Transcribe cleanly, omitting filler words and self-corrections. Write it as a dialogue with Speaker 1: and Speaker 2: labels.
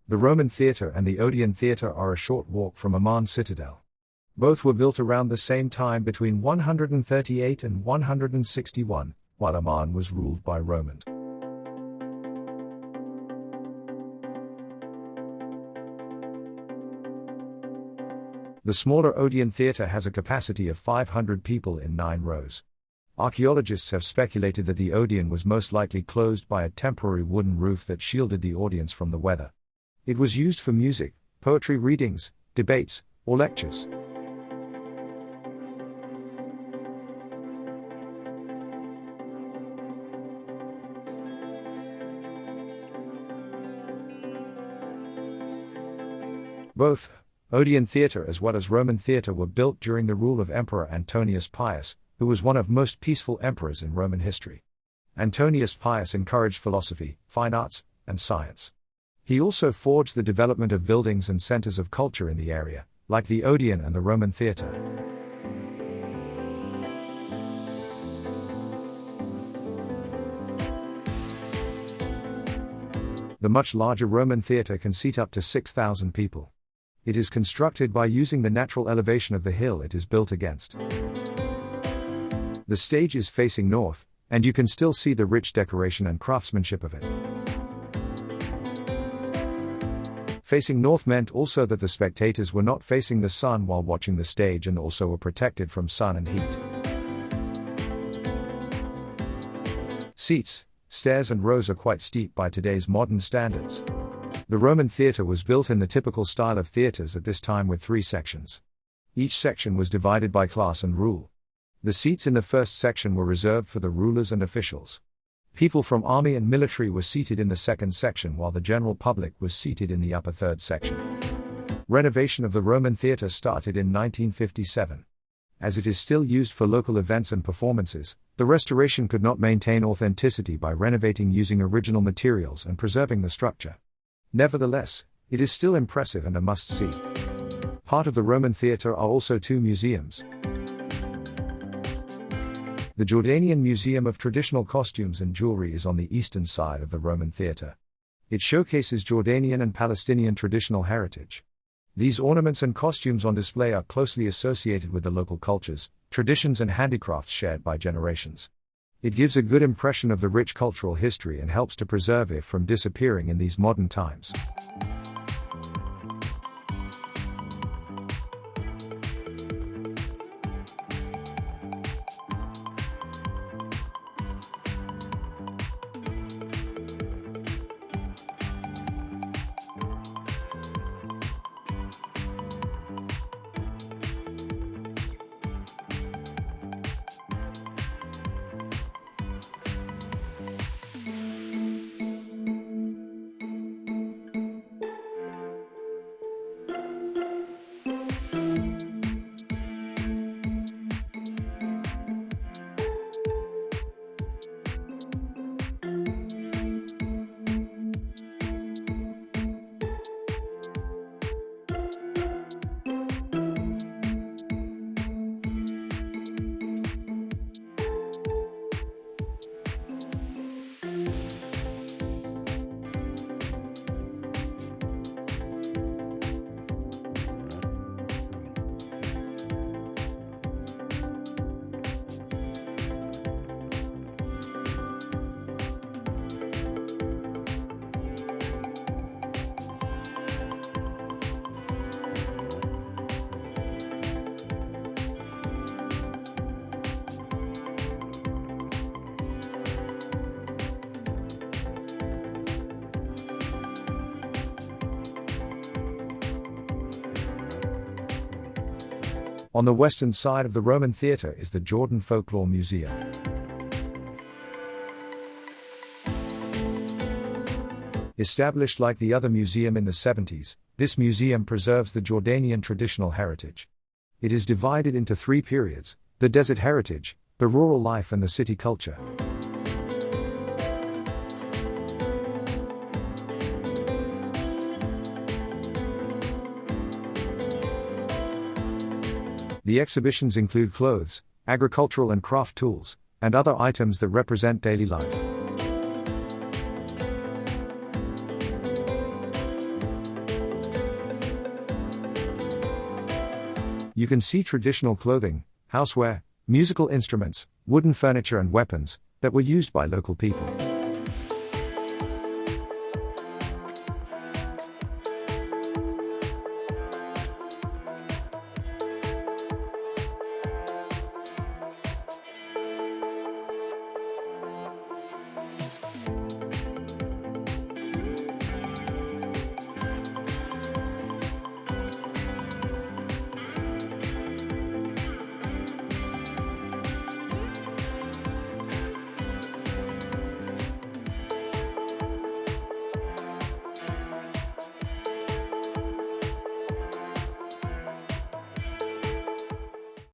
Speaker 1: The Roman Theatre and the Odeon Theatre are a short walk from Amman citadel. Both were built around the same time between 138 and 161, while Amman was ruled by Romans. The smaller Odeon Theatre has a capacity of 500 people in 9 rows. Archaeologists have speculated that the Odeon was most likely closed by a temporary wooden roof that shielded the audience from the weather. It was used for music, poetry readings, debates, or lectures. Both Odeon Theatre as well as Roman Theatre were built during the rule of Emperor Antonius Pius, who was one of most peaceful emperors in Roman history. Antonius Pius encouraged philosophy, fine arts, and science. He also forged the development of buildings and centers of culture in the area, like the Odeon and the Roman Theatre. The much larger Roman Theatre can seat up to 6,000 people. It is constructed by using the natural elevation of the hill it is built against. The stage is facing north, and you can still see the rich decoration and craftsmanship of it. Facing north meant also that the spectators were not facing the sun while watching the stage and also were protected from sun and heat. Seats, stairs and rows are quite steep by today's modern standards. The Roman theatre was built in the typical style of theatres at this time with 3 sections. Each section was divided by class and rule. The seats in the first section were reserved for the rulers and officials. People from army and military were seated in the second section while the general public was seated in the upper third section. Renovation of the Roman theatre started in 1957. As it is still used for local events and performances, the restoration could not maintain authenticity by renovating using original materials and preserving the structure. Nevertheless, it is still impressive and a must-see. Part of the Roman theatre are also 2 museums. The Jordanian Museum of Traditional Costumes and Jewelry is on the eastern side of the Roman theatre. It showcases Jordanian and Palestinian traditional heritage. These ornaments and costumes on display are closely associated with the local cultures, traditions and handicrafts shared by generations. It gives a good impression of the rich cultural history and helps to preserve it from disappearing in these modern times. On the western side of the Roman theatre is the Jordan Folklore Museum. Established like the other museum in the 70s, this museum preserves the Jordanian traditional heritage. It is divided into 3 periods: the desert heritage, the rural life and the city culture. The exhibitions include clothes, agricultural and craft tools, and other items that represent daily life. You can see traditional clothing, houseware, musical instruments, wooden furniture and weapons that were used by local people.